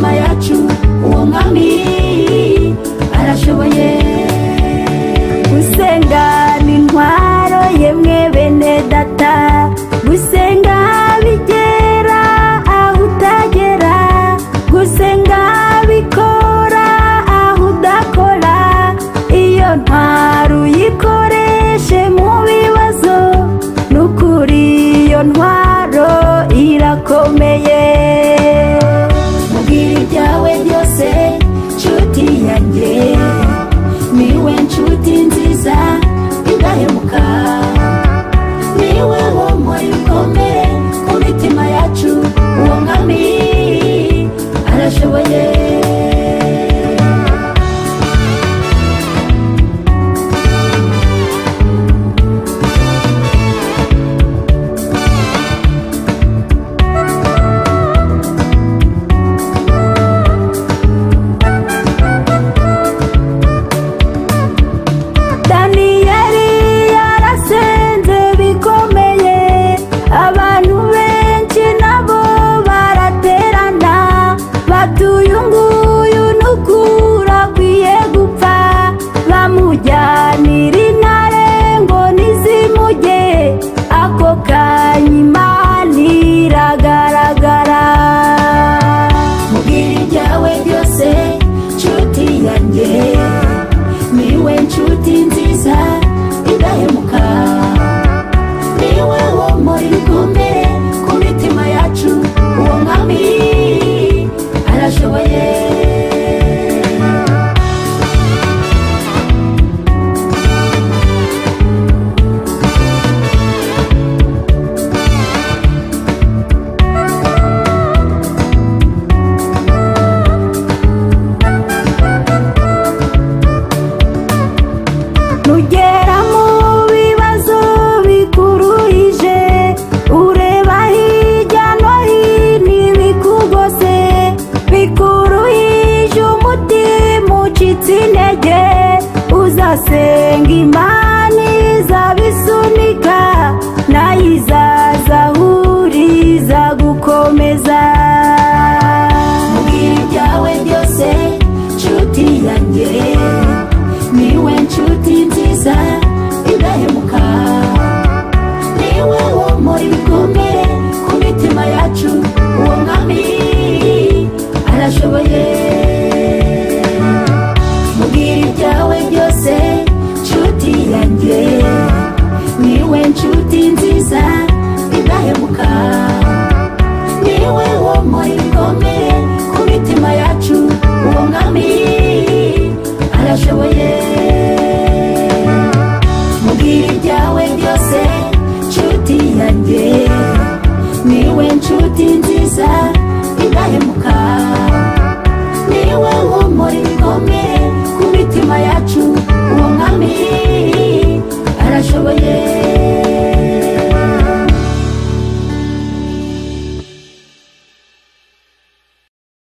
mitima yacu uwo mwami arashoboye. Gusenga ni intwaro yemwe bene data, gusenga bigera aho utagera, gusenga bikora aho udakora. Iyo ntwaro uyikoreshe mu bibazo, n'ukuri iyo ntwaro irakomeye. Mubwire ibyawe byose nshuti yanjye, niwe nshuti nziza indahemuka, niwe wo muri bikomere ku mitima yacu uwo mwami arashoboye. Niwe nshuti nziza indahemuka, niwe wo muri bikomere ku mitima yacu uwo mwami arashoboye. Nugera mu bibazo bikuruhije, ureba hirya no hino ibikugose, bikuruhije umutima ucitse intege, uzasenga Imana izabisunika, nayo izazahuriza gukomeza. Mubwire ibyawe byose nshuti yanjye, niwe nshuti nziza indahemuka, niwe wo muri bikomere ku mitima yacu uwo mwami arashoboye. Mubwire ibyawe byose nshuti yanjye, niwe nshuti nziza indahemuka, niwe wo muri bikomere ku mitima yacu uwo mwami arashoboye. Mubwire ibyawe byose nshuti yanjye, niwe nshuti nziza indahemuka.